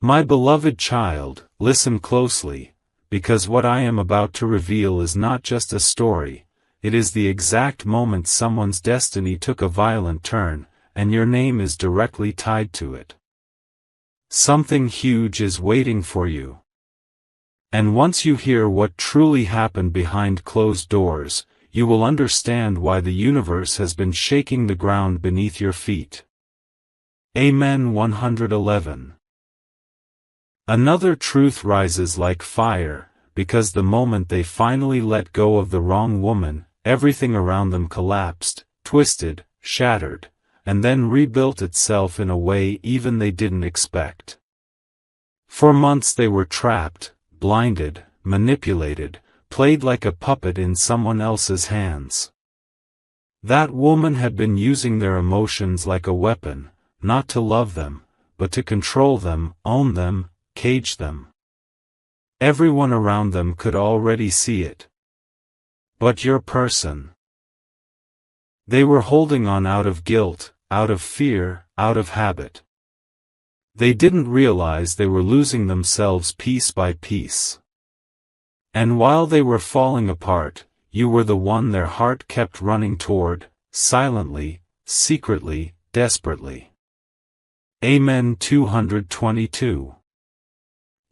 My beloved child, listen closely, because what I am about to reveal is not just a story, it is the exact moment someone's destiny took a violent turn, and your name is directly tied to it. Something huge is waiting for you. And once you hear what truly happened behind closed doors, you will understand why the universe has been shaking the ground beneath your feet. Amen. 111. Another truth rises like fire, because the moment they finally let go of the wrong woman, everything around them collapsed, twisted, shattered, and then rebuilt itself in a way even they didn't expect. For months they were trapped, blinded, manipulated, played like a puppet in someone else's hands. That woman had been using their emotions like a weapon, not to love them, but to control them, own them, cage them. Everyone around them could already see it. But your person. They were holding on out of guilt, out of fear, out of habit. They didn't realize they were losing themselves piece by piece. And while they were falling apart, you were the one their heart kept running toward, silently, secretly, desperately. Amen. 222.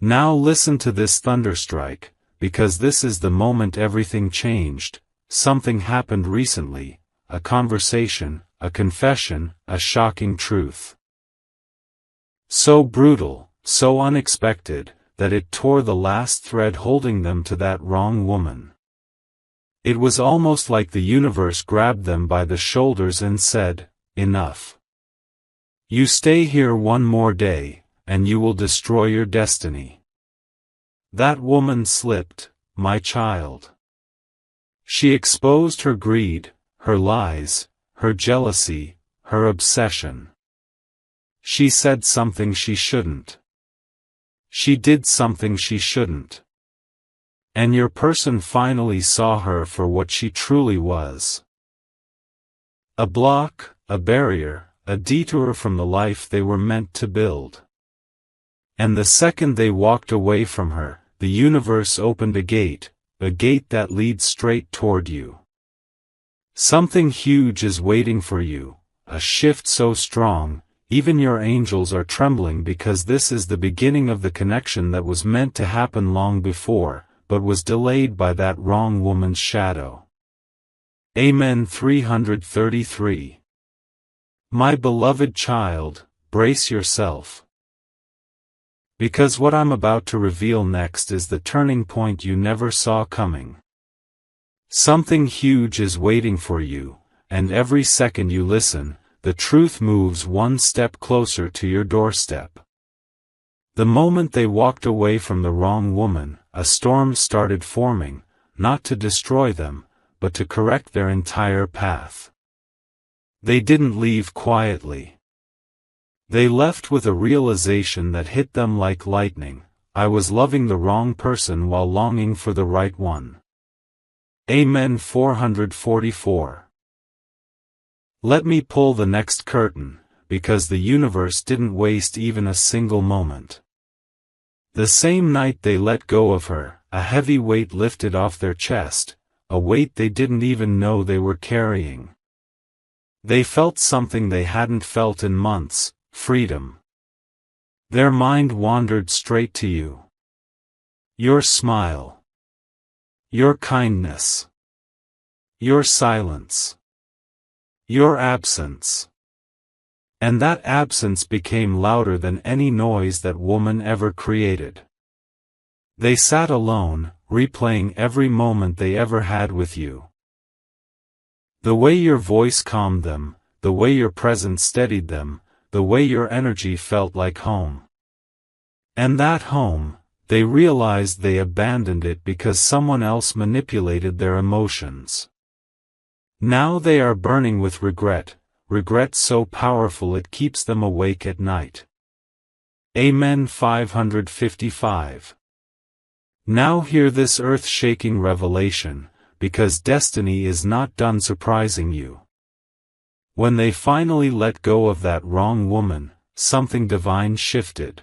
Now listen to this thunderstrike, because this is the moment everything changed. Something happened recently, a conversation, a confession, a shocking truth. So brutal, so unexpected, that it tore the last thread holding them to that wrong woman. It was almost like the universe grabbed them by the shoulders and said, "Enough. You stay here one more day, and you will destroy your destiny." That woman slipped, my child. She exposed her greed, her lies, her jealousy, her obsession. She said something she shouldn't. She did something she shouldn't. And your person finally saw her for what she truly was. A block, a barrier, a detour from the life they were meant to build. And the second they walked away from her, the universe opened a gate that leads straight toward you. Something huge is waiting for you, a shift so strong, even your angels are trembling because this is the beginning of the connection that was meant to happen long before, but was delayed by that wrong woman's shadow. Amen. 333. My beloved child, brace yourself. Because what I'm about to reveal next is the turning point you never saw coming. Something huge is waiting for you, and every second you listen, the truth moves one step closer to your doorstep. The moment they walked away from the wrong woman, a storm started forming, not to destroy them, but to correct their entire path. They didn't leave quietly. They left with a realization that hit them like lightning: I was loving the wrong person while longing for the right one. Amen. 444. Let me pull the next curtain, because the universe didn't waste even a single moment. The same night they let go of her, a heavy weight lifted off their chest, a weight they didn't even know they were carrying. They felt something they hadn't felt in months: freedom. Their mind wandered straight to you. Your smile. Your kindness. Your silence. Your absence. And that absence became louder than any noise that woman ever created. They sat alone, replaying every moment they ever had with you. The way your voice calmed them, the way your presence steadied them, the way your energy felt like home. And that home, they realized they abandoned it because someone else manipulated their emotions. Now they are burning with regret, regret so powerful it keeps them awake at night. Amen. 555. Now hear this earth-shaking revelation, because destiny is not done surprising you. When they finally let go of that wrong woman, something divine shifted.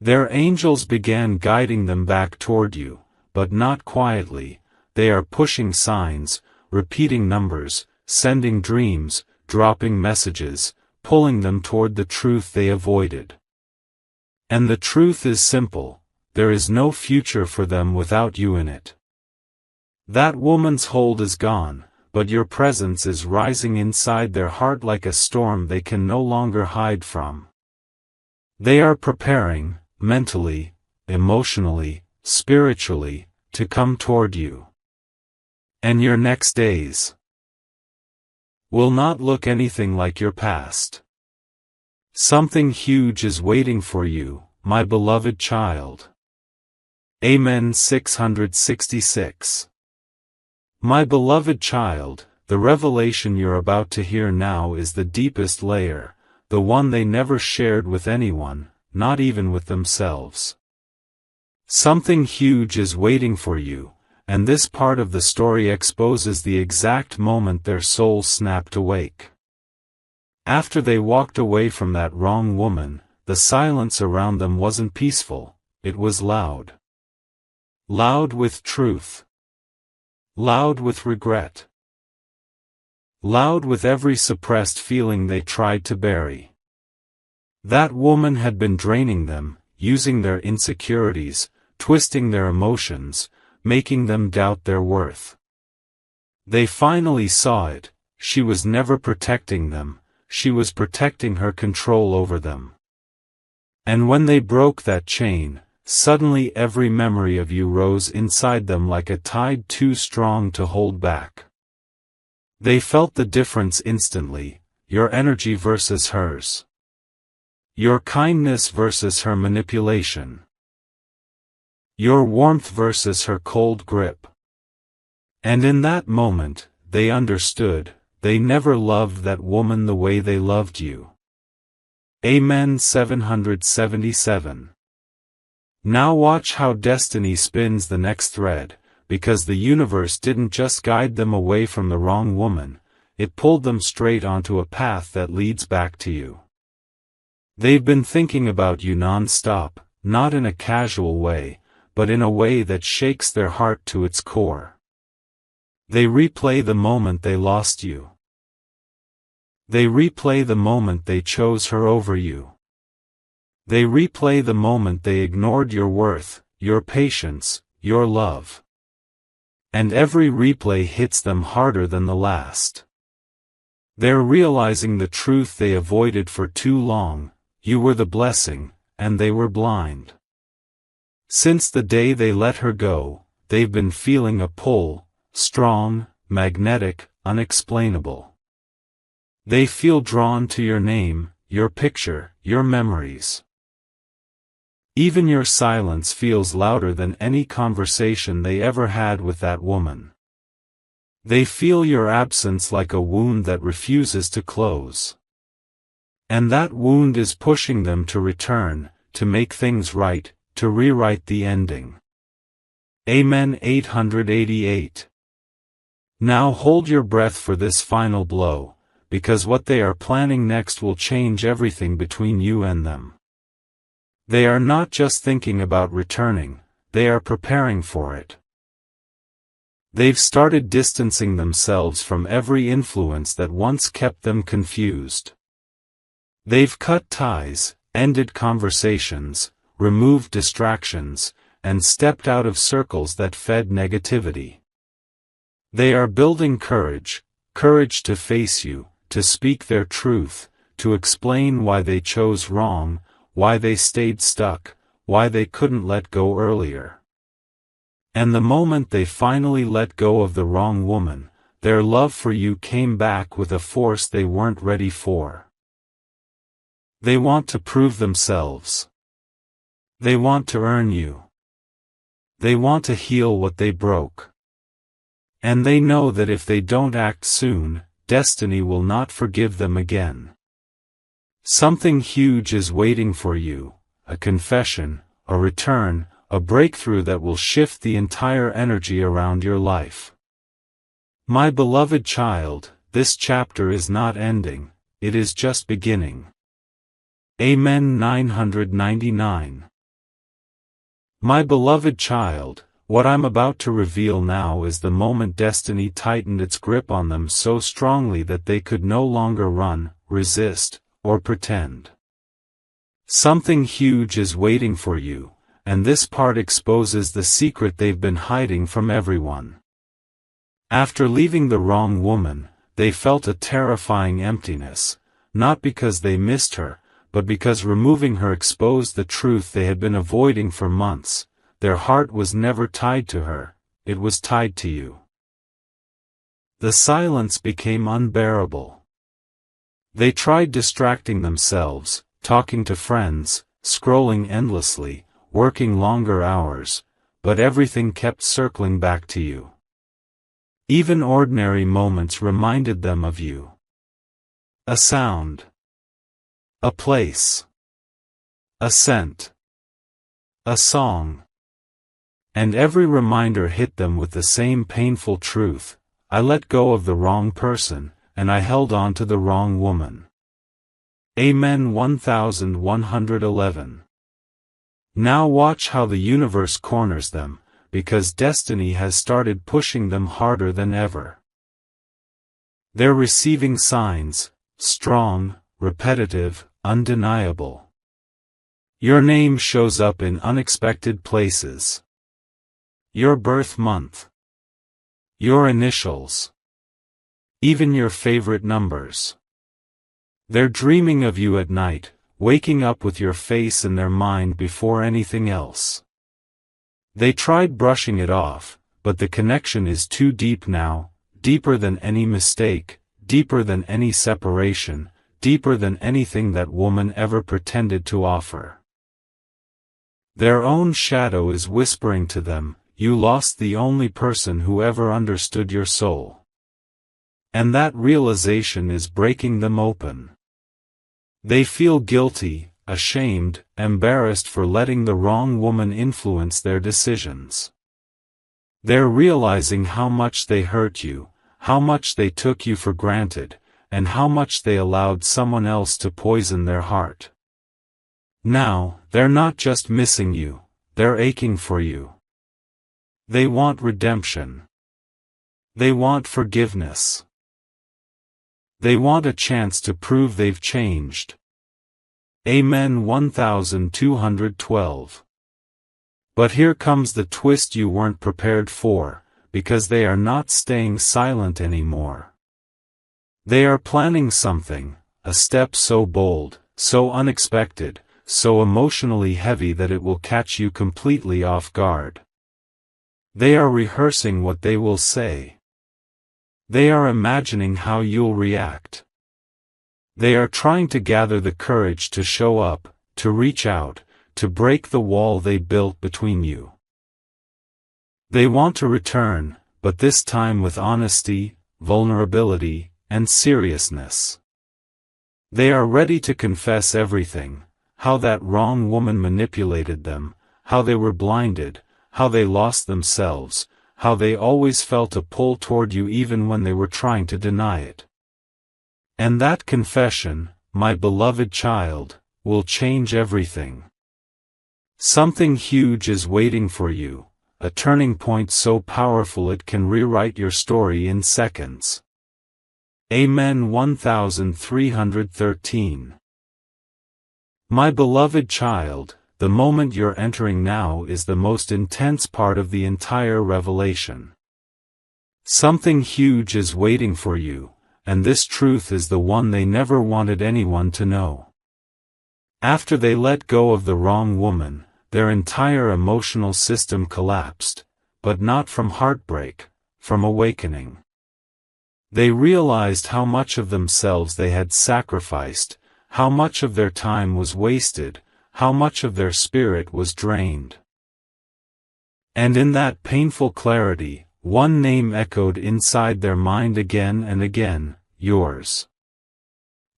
Their angels began guiding them back toward you, but not quietly. They are pushing signs, repeating numbers, sending dreams, dropping messages, pulling them toward the truth they avoided. And the truth is simple: there is no future for them without you in it. That woman's hold is gone, but your presence is rising inside their heart like a storm they can no longer hide from. They are preparing, mentally, emotionally, spiritually, to come toward you. And your next days will not look anything like your past. Something huge is waiting for you, my beloved child. Amen. 666. My beloved child, the revelation you're about to hear now is the deepest layer, the one they never shared with anyone, not even with themselves. Something huge is waiting for you, and this part of the story exposes the exact moment their souls snapped awake. After they walked away from that wrong woman, the silence around them wasn't peaceful, it was loud. Loud with truth. Loud with regret. Loud with every suppressed feeling they tried to bury. That woman had been draining them, using their insecurities, twisting their emotions, making them doubt their worth. They finally saw it: she was never protecting them, she was protecting her control over them. And when they broke that chain, suddenly every memory of you rose inside them like a tide too strong to hold back. They felt the difference instantly: your energy versus hers. Your kindness versus her manipulation. Your warmth versus her cold grip. And in that moment, they understood: they never loved that woman the way they loved you. Amen. 777. Now watch how destiny spins the next thread, because the universe didn't just guide them away from the wrong woman, it pulled them straight onto a path that leads back to you. They've been thinking about you non-stop, not in a casual way, but in a way that shakes their heart to its core. They replay the moment they lost you. They replay the moment they chose her over you. They replay the moment they ignored your worth, your patience, your love. And every replay hits them harder than the last. They're realizing the truth they avoided for too long: you were the blessing, and they were blind. Since the day they let her go, they've been feeling a pull, strong, magnetic, unexplainable. They feel drawn to your name, your picture, your memories. Even your silence feels louder than any conversation they ever had with that woman. They feel your absence like a wound that refuses to close. And that wound is pushing them to return, to make things right, to rewrite the ending. Amen. 888. Now hold your breath for this final blow, because what they are planning next will change everything between you and them. They are not just thinking about returning, they are preparing for it. They've started distancing themselves from every influence that once kept them confused. They've cut ties, ended conversations, removed distractions, and stepped out of circles that fed negativity. They are building courage, courage to face you, to speak their truth, to explain why they chose wrong, why they stayed stuck, why they couldn't let go earlier. And the moment they finally let go of the wrong woman, their love for you came back with a force they weren't ready for. They want to prove themselves. They want to earn you. They want to heal what they broke. And they know that if they don't act soon, destiny will not forgive them again. Something huge is waiting for you: a confession, a return, a breakthrough that will shift the entire energy around your life. My beloved child, this chapter is not ending, it is just beginning. Amen. 999. My beloved child, what I'm about to reveal now is the moment destiny tightened its grip on them so strongly that they could no longer run, resist, or pretend. Something huge is waiting for you, and this part exposes the secret they've been hiding from everyone. After leaving the wrong woman, they felt a terrifying emptiness, not because they missed her, but because removing her exposed the truth they had been avoiding for months. Their heart was never tied to her, it was tied to you. The silence became unbearable. They tried distracting themselves, talking to friends, scrolling endlessly, working longer hours, but everything kept circling back to you. Even ordinary moments reminded them of you. A sound. A place. A scent. A song. And every reminder hit them with the same painful truth: I let go of the wrong person, and I held on to the wrong woman. Amen. 1111. Now watch how the universe corners them, because destiny has started pushing them harder than ever. They're receiving signs, strong, repetitive, undeniable. Your name shows up in unexpected places. Your birth month. Your initials. Even your favorite numbers. They're dreaming of you at night, waking up with your face in their mind before anything else. They tried brushing it off, but the connection is too deep now, deeper than any mistake, deeper than any separation, deeper than anything that woman ever pretended to offer. Their own shadow is whispering to them, you lost the only person who ever understood your soul. And that realization is breaking them open. They feel guilty, ashamed, embarrassed for letting the wrong woman influence their decisions. They're realizing how much they hurt you, how much they took you for granted, and how much they allowed someone else to poison their heart. Now, they're not just missing you, they're aching for you. They want redemption. They want forgiveness. They want a chance to prove they've changed. Amen. 1212. But here comes the twist you weren't prepared for, because they are not staying silent anymore. They are planning something, a step so bold, so unexpected, so emotionally heavy that it will catch you completely off guard. They are rehearsing what they will say. They are imagining how you'll react. They are trying to gather the courage to show up, to reach out, to break the wall they built between you. They want to return, but this time with honesty, vulnerability, and seriousness. They are ready to confess everything, how that wrong woman manipulated them, how they were blinded, how they lost themselves, how they always felt a pull toward you even when they were trying to deny it. And that confession, my beloved child, will change everything. Something huge is waiting for you, a turning point so powerful it can rewrite your story in seconds. Amen. 1313. My beloved child, the moment you're entering now is the most intense part of the entire revelation. Something huge is waiting for you, and this truth is the one they never wanted anyone to know. After they let go of the wrong woman, their entire emotional system collapsed, but not from heartbreak, from awakening. They realized how much of themselves they had sacrificed, how much of their time was wasted, how much of their spirit was drained. And in that painful clarity, one name echoed inside their mind again and again, yours.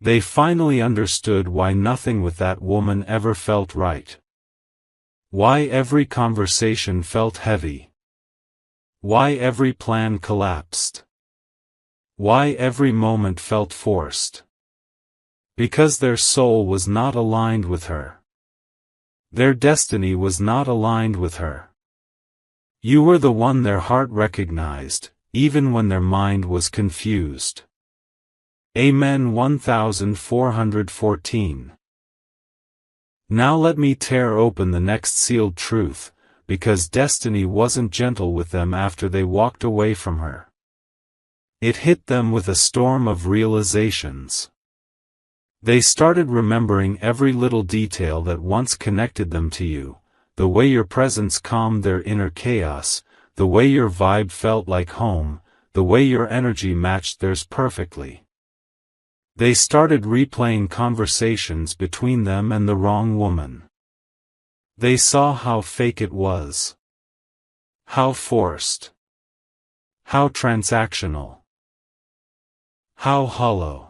They finally understood why nothing with that woman ever felt right. Why every conversation felt heavy. Why every plan collapsed. Why every moment felt forced. Because their soul was not aligned with her. Their destiny was not aligned with her. You were the one their heart recognized, even when their mind was confused. Amen. 1414. Now let me tear open the next sealed truth, because destiny wasn't gentle with them after they walked away from her. It hit them with a storm of realizations. They started remembering every little detail that once connected them to you, the way your presence calmed their inner chaos, the way your vibe felt like home, the way your energy matched theirs perfectly. They started replaying conversations between them and the wrong woman. They saw how fake it was. How forced. How transactional. How hollow.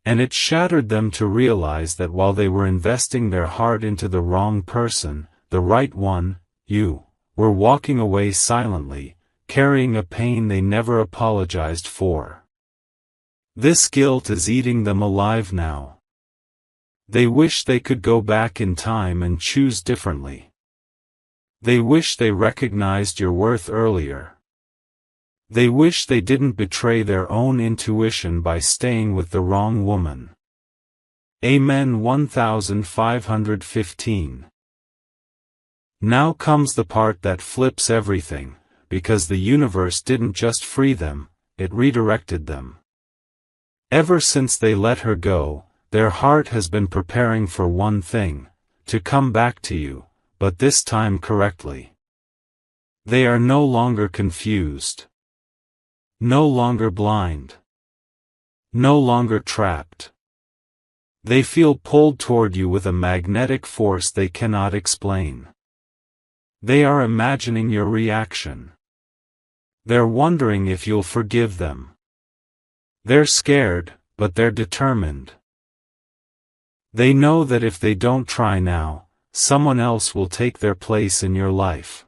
And it shattered them to realize that while they were investing their heart into the wrong person, the right one, you, were walking away silently, carrying a pain they never apologized for. This guilt is eating them alive now. They wish they could go back in time and choose differently. They wish they recognized your worth earlier. They wish they didn't betray their own intuition by staying with the wrong woman. Amen. 1515. Now comes the part that flips everything, because the universe didn't just free them, it redirected them. Ever since they let her go, their heart has been preparing for one thing, to come back to you, but this time correctly. They are no longer confused. No longer blind. No longer trapped. They feel pulled toward you with a magnetic force they cannot explain. They are imagining your reaction. They're wondering if you'll forgive them. They're scared, but they're determined. They know that if they don't try now, someone else will take their place in your life.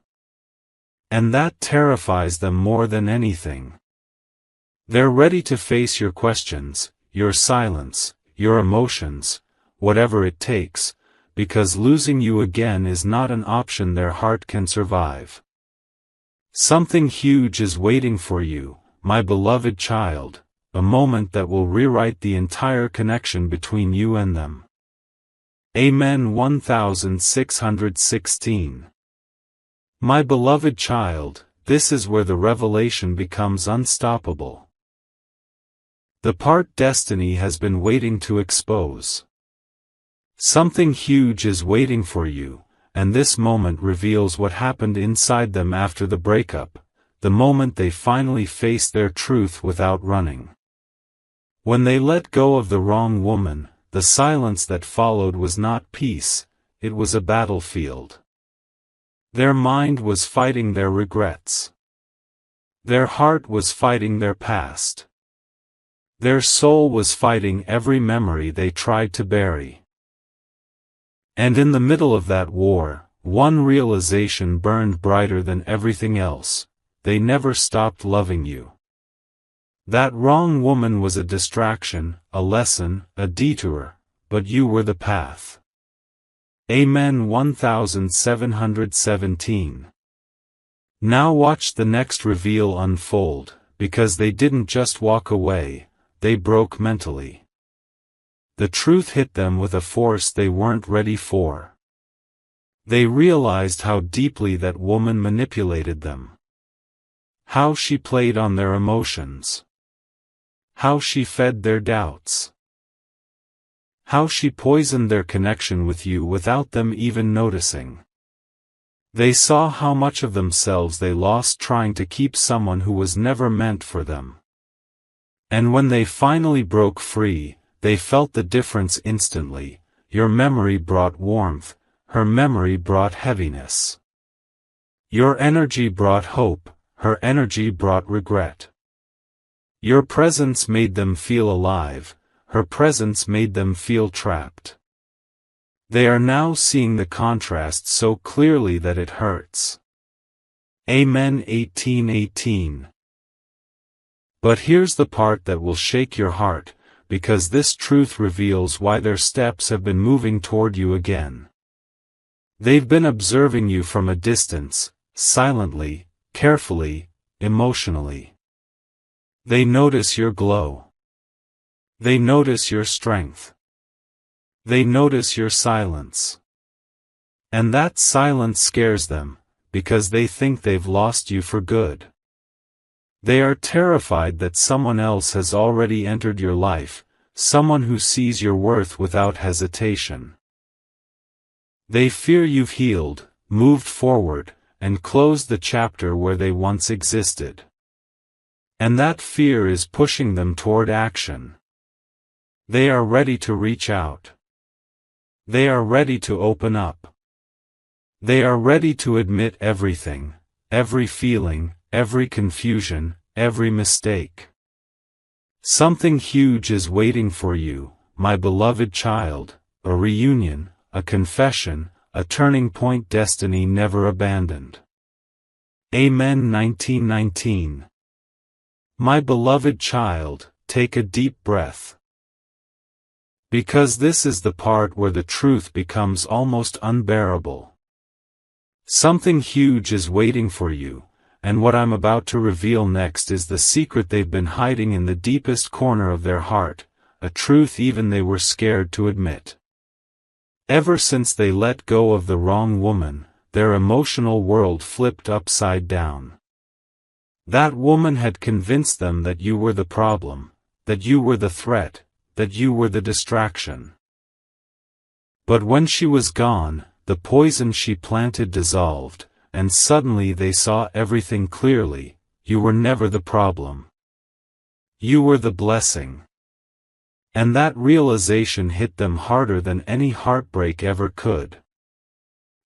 And that terrifies them more than anything. They're ready to face your questions, your silence, your emotions, whatever it takes, because losing you again is not an option their heart can survive. Something huge is waiting for you, my beloved child, a moment that will rewrite the entire connection between you and them. Amen. 1616. My beloved child, this is where the revelation becomes unstoppable. The part destiny has been waiting to expose. Something huge is waiting for you, and this moment reveals what happened inside them after the breakup, the moment they finally faced their truth without running. When they let go of the wrong woman, the silence that followed was not peace, it was a battlefield. Their mind was fighting their regrets. Their heart was fighting their past. Their soul was fighting every memory they tried to bury. And in the middle of that war, one realization burned brighter than everything else: they never stopped loving you. That wrong woman was a distraction, a lesson, a detour, but you were the path. Amen. 1717. Now watch the next reveal unfold, because they didn't just walk away, they broke mentally. The truth hit them with a force they weren't ready for. They realized how deeply that woman manipulated them. How she played on their emotions. How she fed their doubts. How she poisoned their connection with you without them even noticing. They saw how much of themselves they lost trying to keep someone who was never meant for them. And when they finally broke free, they felt the difference instantly. Your memory brought warmth, her memory brought heaviness. Your energy brought hope, her energy brought regret. Your presence made them feel alive, her presence made them feel trapped. They are now seeing the contrast so clearly that it hurts. Amen. 1818. But here's the part that will shake your heart, because this truth reveals why their steps have been moving toward you again. They've been observing you from a distance, silently, carefully, emotionally. They notice your glow. They notice your strength. They notice your silence. And that silence scares them, because they think they've lost you for good. They are terrified that someone else has already entered your life, someone who sees your worth without hesitation. They fear you've healed, moved forward, and closed the chapter where they once existed. And that fear is pushing them toward action. They are ready to reach out. They are ready to open up. They are ready to admit everything, every feeling, every confusion, every mistake. Something huge is waiting for you, my beloved child, a reunion, a confession, a turning point destiny never abandoned. Amen. 1919. My beloved child, take a deep breath. Because this is the part where the truth becomes almost unbearable. Something huge is waiting for you, and what I'm about to reveal next is the secret they've been hiding in the deepest corner of their heart, a truth even they were scared to admit. Ever since they let go of the wrong woman, their emotional world flipped upside down. That woman had convinced them that you were the problem, that you were the threat, that you were the distraction. But when she was gone, the poison she planted dissolved, and suddenly they saw everything clearly. You were never the problem. You were the blessing. And that realization hit them harder than any heartbreak ever could.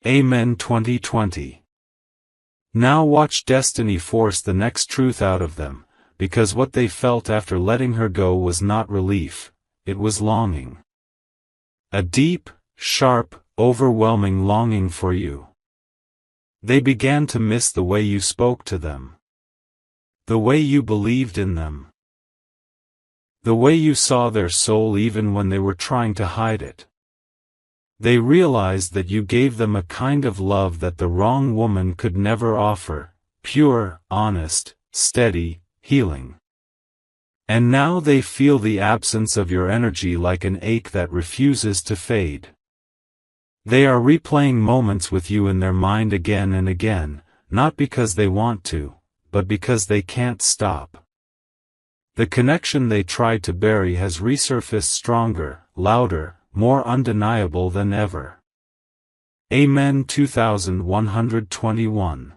Amen. 2020. Now watch destiny force the next truth out of them, because what they felt after letting her go was not relief, it was longing. A deep, sharp, overwhelming longing for you. They began to miss the way you spoke to them. The way you believed in them. The way you saw their soul even when they were trying to hide it. They realized that you gave them a kind of love that the wrong woman could never offer, pure, honest, steady, healing. And now they feel the absence of your energy like an ache that refuses to fade. They are replaying moments with you in their mind again and again, not because they want to, but because they can't stop. The connection they tried to bury has resurfaced stronger, louder, more undeniable than ever. Amen. 2121.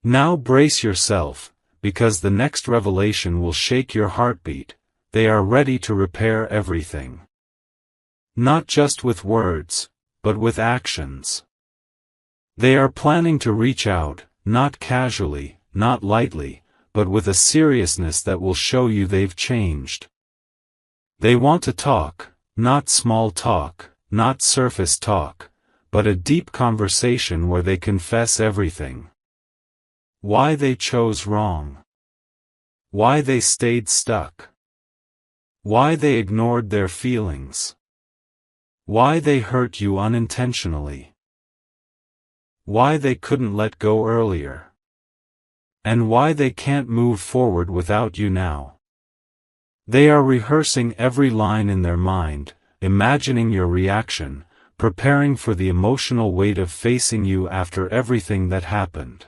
Now brace yourself, because the next revelation will shake your heartbeat. They are ready to repair everything. Not just with words, but with actions. They are planning to reach out, not casually, not lightly, but with a seriousness that will show you they've changed. They want to talk, not small talk, not surface talk, but a deep conversation where they confess everything. Why they chose wrong. Why they stayed stuck. Why they ignored their feelings. Why they hurt you unintentionally. Why they couldn't let go earlier. And why they can't move forward without you now. They are rehearsing every line in their mind, imagining your reaction, preparing for the emotional weight of facing you after everything that happened.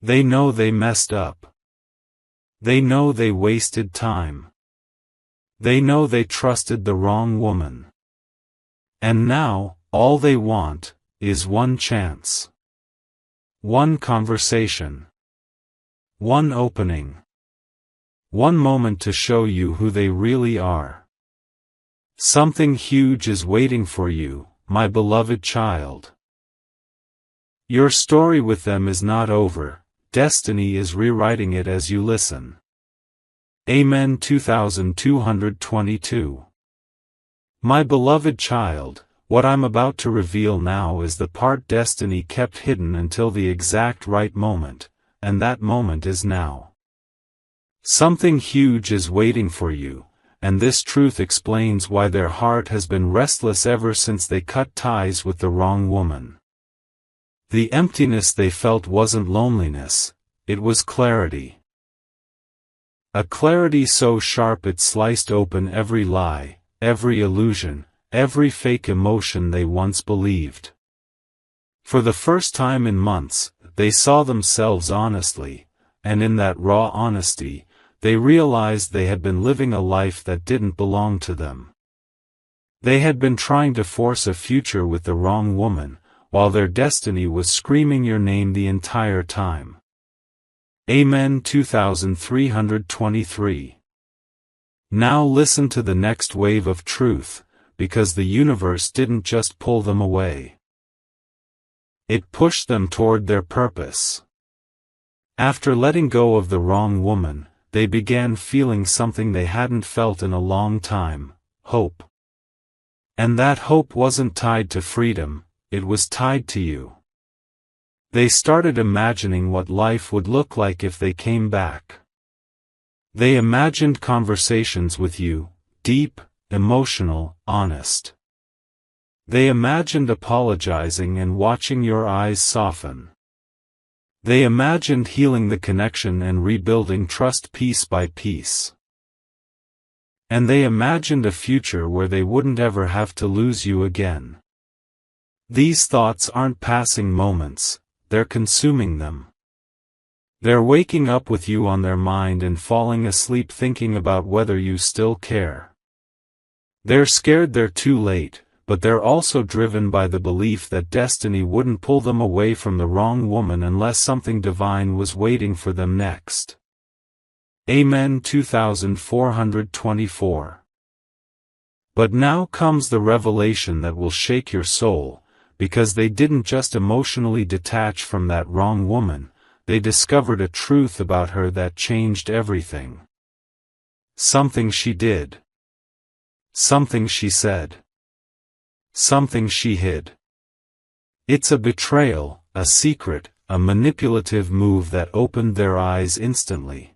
They know they messed up. They know they wasted time. They know they trusted the wrong woman. And now, all they want, is one chance. One conversation. One opening. One moment to show you who they really are. Something huge is waiting for you, my beloved child. Your story with them is not over, destiny is rewriting it as you listen. Amen. 2222. My beloved child, what I'm about to reveal now is the part destiny kept hidden until the exact right moment, and that moment is now. Something huge is waiting for you, and this truth explains why their heart has been restless ever since they cut ties with the wrong woman. The emptiness they felt wasn't loneliness, it was clarity. A clarity so sharp it sliced open every lie, every illusion, every fake emotion they once believed. For the first time in months, they saw themselves honestly, and in that raw honesty, they realized they had been living a life that didn't belong to them. They had been trying to force a future with the wrong woman, while their destiny was screaming your name the entire time. Amen. 2323. Now listen to the next wave of truth, because the universe didn't just pull them away. It pushed them toward their purpose. After letting go of the wrong woman, they began feeling something they hadn't felt in a long time: hope. And that hope wasn't tied to freedom, it was tied to you. They started imagining what life would look like if they came back. They imagined conversations with you, deep, emotional, honest. They imagined apologizing and watching your eyes soften. They imagined healing the connection and rebuilding trust piece by piece. And they imagined a future where they wouldn't ever have to lose you again. These thoughts aren't passing moments, they're consuming them. They're waking up with you on their mind and falling asleep thinking about whether you still care. They're scared they're too late, but they're also driven by the belief that destiny wouldn't pull them away from the wrong woman unless something divine was waiting for them next. Amen. 2424. But now comes the revelation that will shake your soul, because they didn't just emotionally detach from that wrong woman, they discovered a truth about her that changed everything. Something she did. Something she said. Something she hid. It's a betrayal, a secret, a manipulative move that opened their eyes instantly.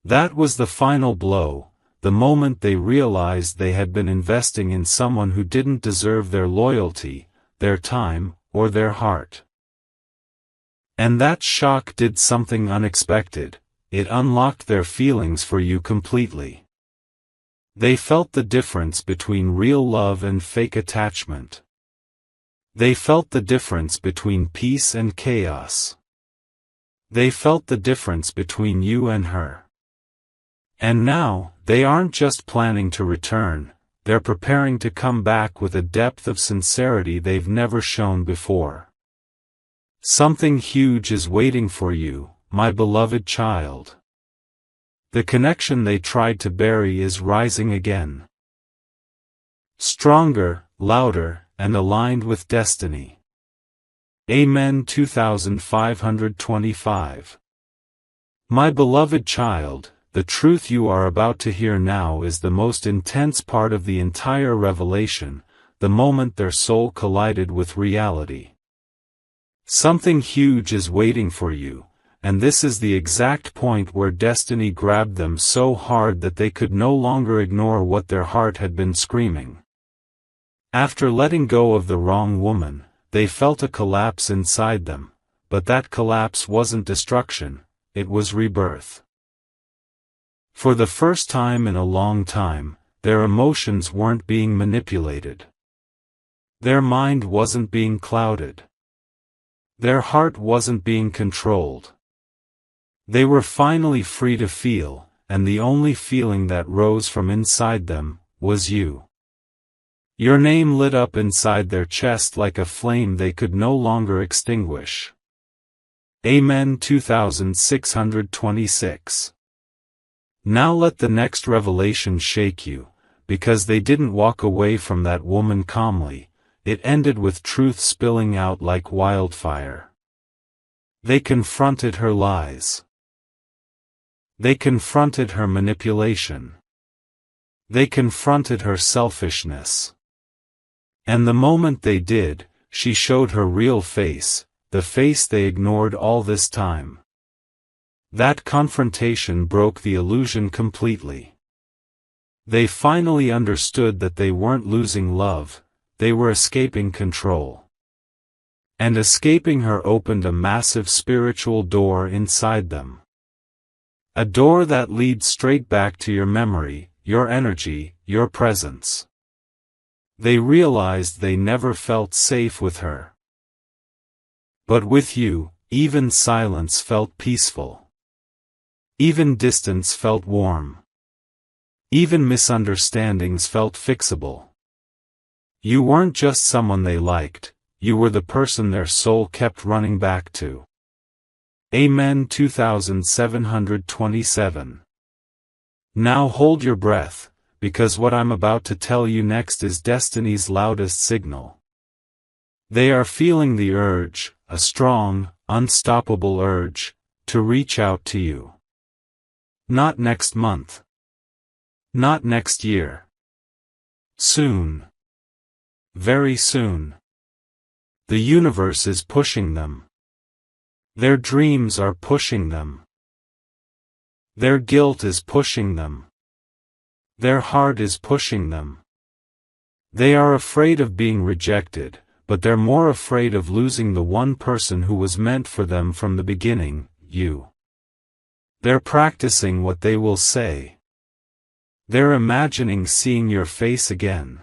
That was the final blow, the moment they realized they had been investing in someone who didn't deserve their loyalty, their time, or their heart. And that shock did something unexpected, it unlocked their feelings for you completely. They felt the difference between real love and fake attachment. They felt the difference between peace and chaos. They felt the difference between you and her. And now, they aren't just planning to return, they're preparing to come back with a depth of sincerity they've never shown before. Something huge is waiting for you, my beloved child. The connection they tried to bury is rising again. Stronger, louder, and aligned with destiny. Amen. 2525. My beloved child, the truth you are about to hear now is the most intense part of the entire revelation, the moment their soul collided with reality. Something huge is waiting for you. And this is the exact point where destiny grabbed them so hard that they could no longer ignore what their heart had been screaming. After letting go of the wrong woman, they felt a collapse inside them, but that collapse wasn't destruction, it was rebirth. For the first time in a long time, their emotions weren't being manipulated. Their mind wasn't being clouded. Their heart wasn't being controlled. They were finally free to feel, and the only feeling that rose from inside them was you. Your name lit up inside their chest like a flame they could no longer extinguish. Amen. 2626. Now let the next revelation shake you, because they didn't walk away from that woman calmly, it ended with truth spilling out like wildfire. They confronted her lies. They confronted her manipulation. They confronted her selfishness. And the moment they did, she showed her real face, the face they ignored all this time. That confrontation broke the illusion completely. They finally understood that they weren't losing love, they were escaping control. And escaping her opened a massive spiritual door inside them. A door that leads straight back to your memory, your energy, your presence. They realized they never felt safe with her. But with you, even silence felt peaceful. Even distance felt warm. Even misunderstandings felt fixable. You weren't just someone they liked, you were the person their soul kept running back to. Amen. 2727. Now hold your breath, because what I'm about to tell you next is destiny's loudest signal. They are feeling the urge, a strong, unstoppable urge, to reach out to you. Not next month. Not next year. Soon. Very soon. The universe is pushing them. Their dreams are pushing them. Their guilt is pushing them. Their heart is pushing them. They are afraid of being rejected, but they're more afraid of losing the one person who was meant for them from the beginning, you. They're practicing what they will say. They're imagining seeing your face again.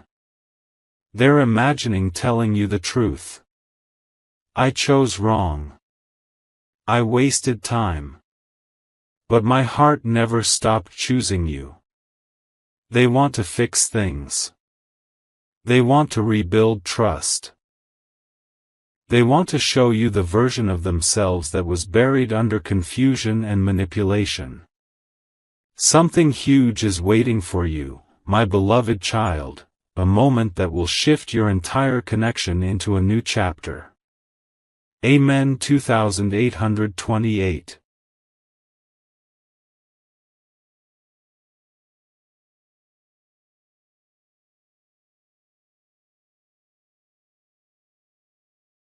They're imagining telling you the truth. I chose wrong. I wasted time. But my heart never stopped choosing you. They want to fix things. They want to rebuild trust. They want to show you the version of themselves that was buried under confusion and manipulation. Something huge is waiting for you, my beloved child, a moment that will shift your entire connection into a new chapter. Amen. 2828.